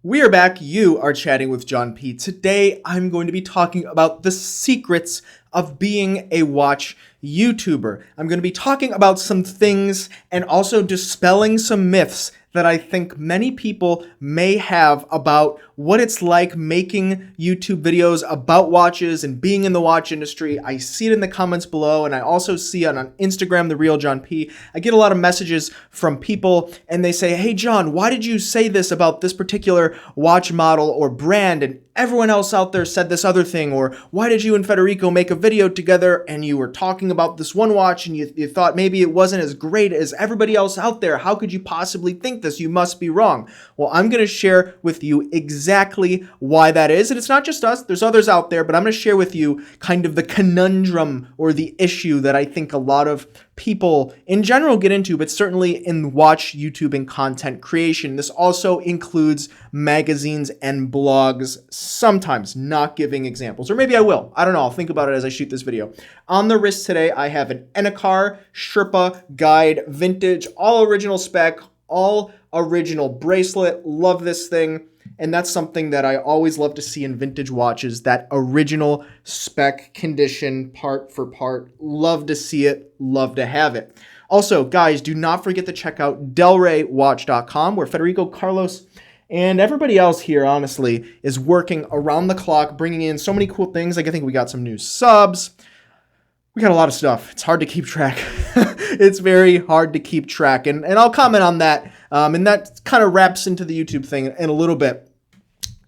We are back. You are chatting with John P. Today, I'm going to be talking about the secrets of being a watch YouTuber. I'm going to be talking about some things and also dispelling some myths that I think many people may have about what it's like making YouTube videos about watches and being in the watch industry. I see it in the comments below, and I also see it on Instagram, The Real John P. I get a lot of messages from people, and they say, "Hey, John, why did you say this about this particular watch model or brand, and everyone else out there said this other thing?" Or, "Why did you and Federico make a video together and you were talking about this one watch and you thought maybe it wasn't as great as everybody else out there? How could you possibly think this? You must be wrong." Well, I'm going to share with you exactly why that is. And it's not just us, there's others out there, but I'm going to share with you kind of the conundrum or the issue that I think a lot of people in general get into, but certainly in watch YouTube and content creation. This also includes magazines and blogs, sometimes, not giving examples. Or maybe I will. I don't know. I'll think about it as I shoot this video. On the wrist today, I have an Enakar Sherpa Guide Vintage, all original spec, all original bracelet. Love this thing. And that's something that I always love to see in vintage watches, that original spec condition, part for part. Love to see it, love to have it. Also, guys, do not forget to check out delraywatch.com, where Federico, Carlos, and everybody else here, honestly, is working around the clock, bringing in so many cool things. Like, I think we got some new subs. We got a lot of stuff. It's hard to keep track. It's very hard to keep track. And I'll comment on that. And that kind of wraps into the YouTube thing in a little bit.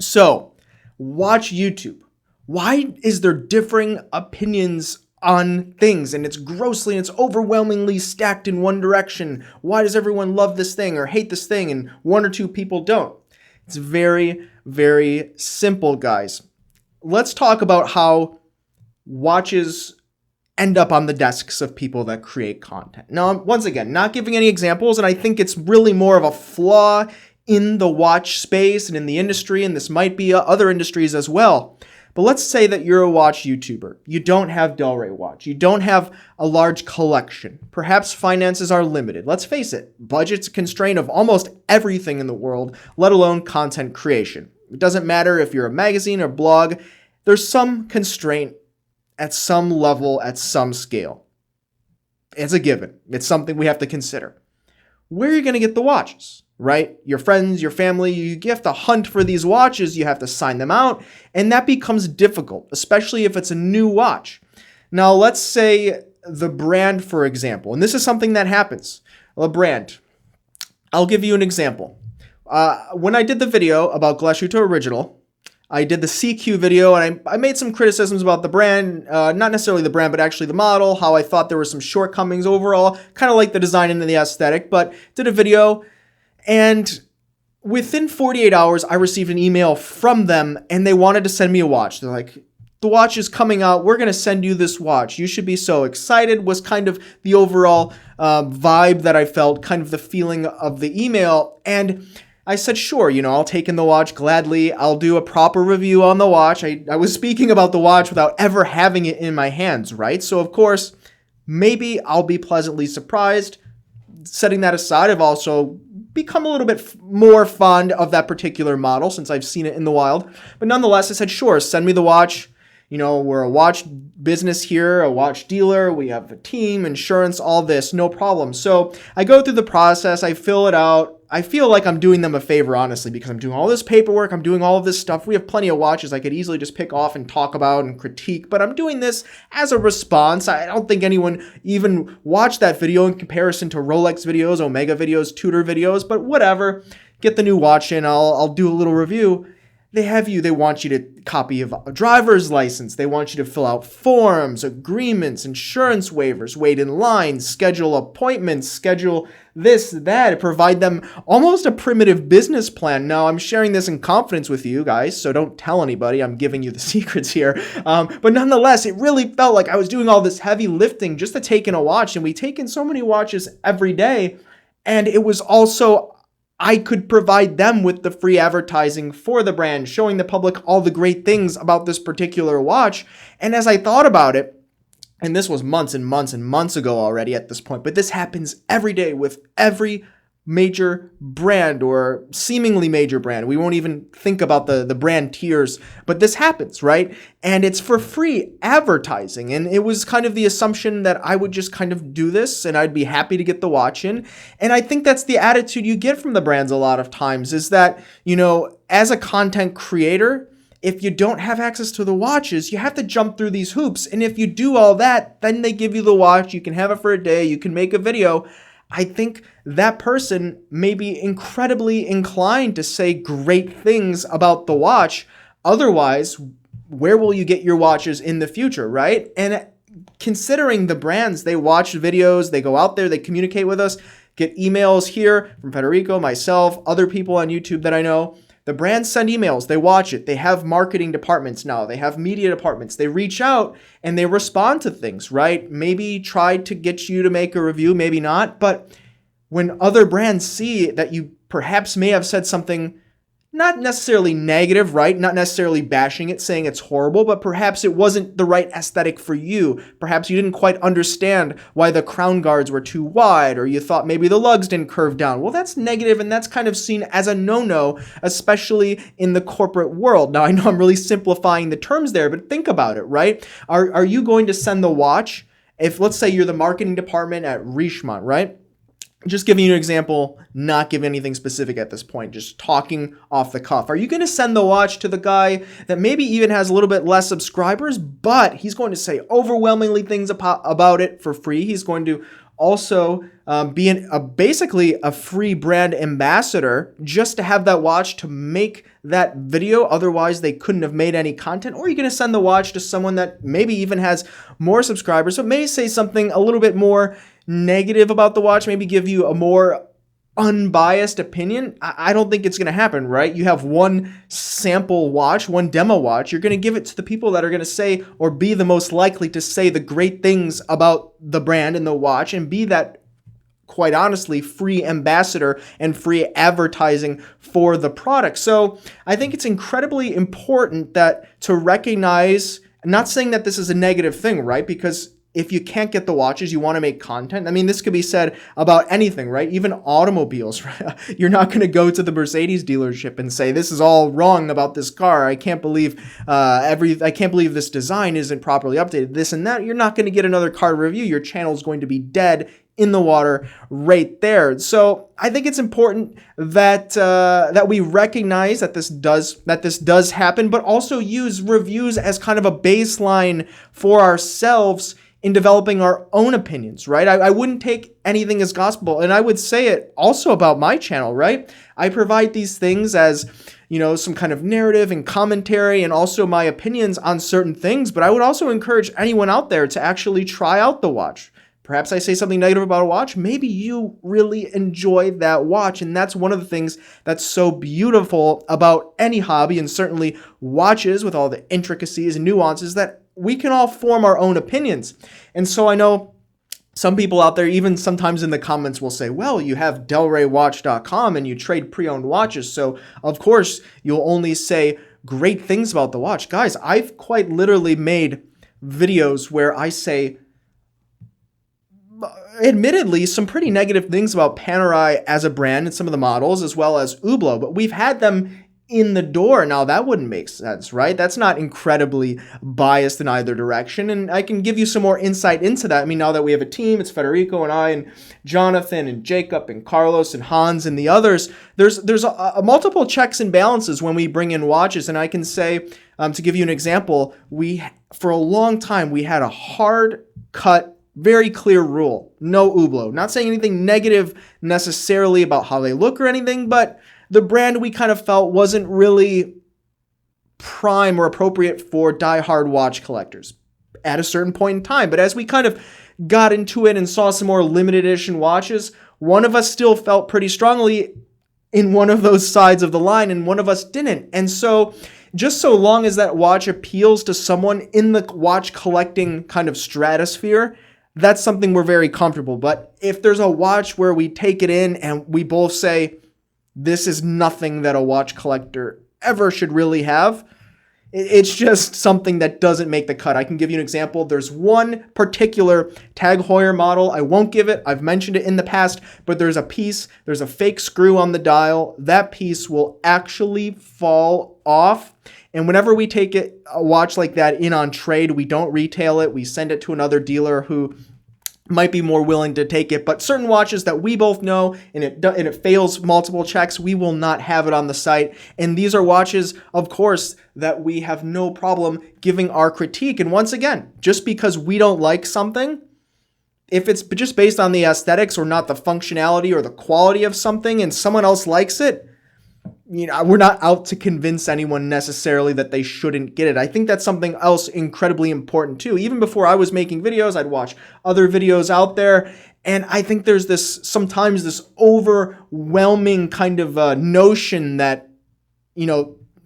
So, watch YouTube. Why is there differing opinions on things? And it's grossly and it's overwhelmingly stacked in one direction. Why does everyone love this thing or hate this thing and one or two people don't? It's very, very simple, guys. Let's talk about how watches end up on the desks of people that create content. Now, once again, not giving any examples, and I think it's really more of a flaw in the watch space and in the industry, and this might be other industries as well. But let's say that you're a watch YouTuber. You don't have Delray Watch. You don't have a large collection. Perhaps finances are limited. Let's face it, budget's a constraint of almost everything in the world, let alone content creation. It doesn't matter if you're a magazine or blog, there's some constraint at some level, at some scale. It's a given. It's something we have to consider. Where are you going to get the watches, right? Your friends, your family, you have to hunt for these watches. You have to sign them out, and that becomes difficult, especially if it's a new watch. Now, let's say the brand, for example, and this is something that happens. A brand. I'll give you an example. When I did the video about Glashütte Original, I did the CQ video, and I made some criticisms about the brand, not necessarily the brand, but actually the model, how I thought there were some shortcomings overall, kind of like the design and the aesthetic, but did a video, and within 48 hours, I received an email from them, and they wanted to send me a watch. They're like, "The watch is coming out. We're going to send you this watch. You should be so excited," was kind of the overall vibe that I felt, kind of the feeling of the email, and I said, sure, I'll take in the watch gladly. I'll do a proper review on the watch. I was speaking about the watch without ever having it in my hands, right? So, of course, maybe I'll be pleasantly surprised. Setting that aside, I've also become a little bit more fond of that particular model since I've seen it in the wild. But nonetheless, I said, sure, send me the watch. We're a watch business here, a watch dealer. We have a team, insurance, all this, no problem. So I go through the process. I fill it out. I feel like I'm doing them a favor, honestly, because I'm doing all this paperwork. I'm doing all of this stuff. We have plenty of watches I could easily just pick off and talk about and critique, but I'm doing this as a response. I don't think anyone even watched that video in comparison to Rolex videos, Omega videos, Tudor videos, but whatever. Get the new watch in. I'll do a little review. They want you to copy of a driver's license. They want you to fill out forms, agreements, insurance waivers, wait in line, schedule appointments, schedule this, that, provide them almost a primitive business plan. Now, I'm sharing this in confidence with you guys, so don't tell anybody. I'm giving you the secrets here. But nonetheless, it really felt like I was doing all this heavy lifting just to take in a watch, and we take in so many watches every day, and it was also I could provide them with the free advertising for the brand, showing the public all the great things about this particular watch. And as I thought about it, and this was months and months and months ago already at this point, but this happens every day with every major brand or seemingly major brand. We won't even think about the brand tiers, but this happens, right? And it's for free advertising. And it was kind of the assumption that I would just kind of do this and I'd be happy to get the watch in. And I think that's the attitude you get from the brands a lot of times, is that, as a content creator, if you don't have access to the watches, you have to jump through these hoops. And if you do all that, then they give you the watch, you can have it for a day, you can make a video. I think that person may be incredibly inclined to say great things about the watch. Otherwise, where will you get your watches in the future, right? And considering the brands, they watch videos, they go out there, they communicate with us, get emails here from Federico, myself, other people on YouTube that I know. The brands send emails, they watch it, they have marketing departments now, they have media departments, they reach out and they respond to things, right? Maybe try to get you to make a review, maybe not, but when other brands see that you perhaps may have said something not necessarily negative, right? Not necessarily bashing it, saying it's horrible, but perhaps it wasn't the right aesthetic for you. Perhaps you didn't quite understand why the crown guards were too wide, or you thought maybe the lugs didn't curve down. Well, that's negative, and that's kind of seen as a no-no, especially in the corporate world. Now, I know I'm really simplifying the terms there, but think about it, right? Are you going to send the watch, if let's say you're the marketing department at Richemont, right? Just giving you an example, not giving anything specific at this point, just talking off the cuff. Are you going to send the watch to the guy that maybe even has a little bit less subscribers, but he's going to say overwhelmingly things about it for free? He's going to also be basically a free brand ambassador just to have that watch to make that video. Otherwise, they couldn't have made any content. Or are you going to send the watch to someone that maybe even has more subscribers, so may say something a little bit more negative about the watch, maybe give you a more unbiased opinion? I don't think it's going to happen, right? You have one sample watch, one demo watch. You're going to give it to the people that are going to say, or be the most likely to say the great things about the brand and the watch, and be that, quite honestly, free ambassador and free advertising for the product. So I think it's incredibly important that to recognize, not saying that this is a negative thing, right? Because if you can't get the watches, you want to make content. I mean, this could be said about anything, right? Even automobiles, right? You're not going to go to the Mercedes dealership and say, this is all wrong about this car. I can't believe I can't believe this design isn't properly updated, this and that. You're not going to get another car review. Your channel is going to be dead in the water right there. So I think it's important that that we recognize that this does happen, but also use reviews as kind of a baseline for ourselves in developing our own opinions, right? I wouldn't take anything as gospel, and I would say it also about my channel, right? I provide these things as, some kind of narrative and commentary and also my opinions on certain things, but I would also encourage anyone out there to actually try out the watch. Perhaps I say something negative about a watch. Maybe you really enjoy that watch. And that's one of the things that's so beautiful about any hobby, and certainly watches with all the intricacies and nuances, that we can all form our own opinions. And so I know some people out there, even sometimes in the comments, will say, well, you have delraywatch.com and you trade pre-owned watches, so of course you'll only say great things about the watch. Guys, I've quite literally made videos where I say, admittedly, some pretty negative things about Panerai as a brand and some of the models, as well as Hublot, but we've had them in the door. Now, that wouldn't make sense, right? That's not incredibly biased in either direction, and I can give you some more insight into that. I mean, now that we have a team, it's Federico and I and Jonathan and Jacob and Carlos and Hans and the others, there's a multiple checks and balances when we bring in watches, and I can say, to give you an example, for a long time, we had a hard-cut, very clear rule: no Hublot. Not saying anything negative necessarily about how they look or anything, but the brand we kind of felt wasn't really prime or appropriate for die-hard watch collectors at a certain point in time. But as we kind of got into it and saw some more limited edition watches, one of us still felt pretty strongly in one of those sides of the line, and one of us didn't. And so just so long as that watch appeals to someone in the watch collecting kind of stratosphere, that's something we're very comfortable. But if there's a watch where we take it in and we both say, this is nothing that a watch collector ever should really have, It's just something that doesn't make the cut. I can give you an example. There's one particular Tag Heuer model. I won't give it. I've mentioned it in the past, but there's a fake screw on the dial. That piece will actually fall off. And whenever we take a watch like that in on trade, we don't retail it. We send it to another dealer who might be more willing to take it. But certain watches that we both know and it fails multiple checks, we will not have it on the site. And these are watches, of course, that we have no problem giving our critique. And once again, just because we don't like something, if it's just based on the aesthetics or not the functionality or the quality of something and someone else likes it, we're not out to convince anyone necessarily that they shouldn't get it. I think that's something else incredibly important too. Even before I was making videos, I'd watch other videos out there. And I think there's sometimes this overwhelming kind of notion that,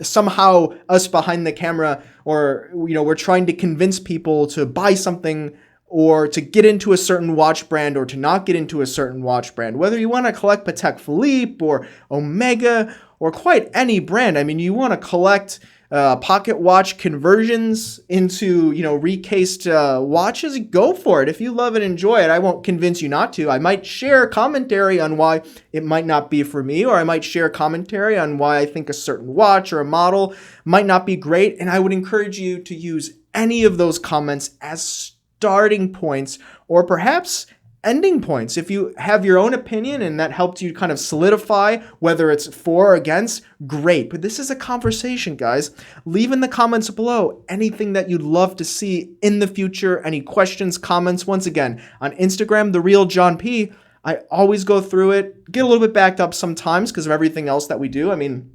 somehow us behind the camera or, we're trying to convince people to buy something or to get into a certain watch brand or to not get into a certain watch brand. Whether you want to collect Patek Philippe or Omega or quite any brand. I mean, you want to collect pocket watch conversions into, recased watches, go for it. If you love and enjoy it, I won't convince you not to. I might share commentary on why it might not be for me, or I might share commentary on why I think a certain watch or a model might not be great. And I would encourage you to use any of those comments as starting points or perhaps ending points. If you have your own opinion and that helped you kind of solidify whether it's for or against, great. But this is a conversation, guys. Leave in the comments below anything that you'd love to see in the future, any questions, comments. Once again, on Instagram, The Real John P. I always go through it, get a little bit backed up sometimes because of everything else that we do. I mean,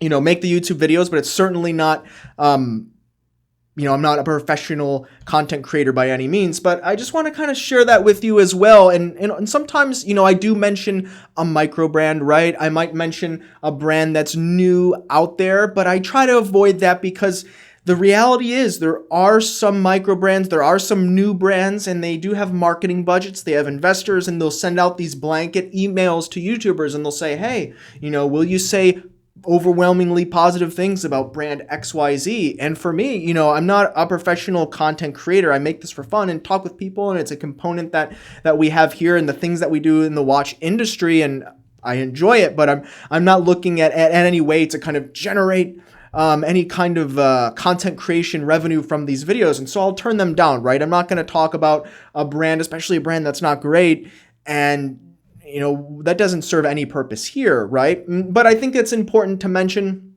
make the YouTube videos, but it's certainly not I'm not a professional content creator by any means, but I just want to kind of share that with you as well. And sometimes, I do mention a micro brand, right? I might mention a brand that's new out there, but I try to avoid that because the reality is there are some micro brands, there are some new brands, and they do have marketing budgets. They have investors, and they'll send out these blanket emails to YouTubers, and they'll say, hey, will you say overwhelmingly positive things about brand XYZ? And for me, I'm not a professional content creator. I make this for fun and talk with people, and it's a component that we have here and the things that we do in the watch industry, and I enjoy it, but I'm not looking at any way to kind of generate any kind of content creation revenue from these videos. And so I'll turn them down, right? I'm not going to talk about a brand, especially a brand that's not great, and that doesn't serve any purpose here, right? But I think it's important to mention,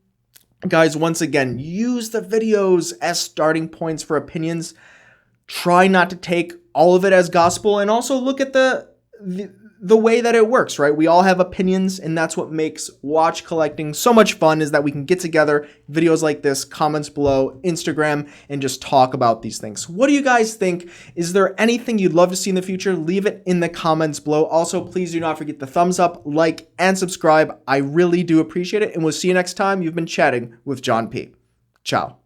guys, once again, use the videos as starting points for opinions. Try not to take all of it as gospel, and also look at the way that it works, right? We all have opinions, and that's what makes watch collecting so much fun, is that we can get together, videos like this, comments below, Instagram, and just talk about these things. What do you guys think? Is there anything you'd love to see in the future? Leave it in the comments below. Also, please do not forget the thumbs up, like, and subscribe. I really do appreciate it, and we'll see you next time. You've been chatting with John P. Ciao.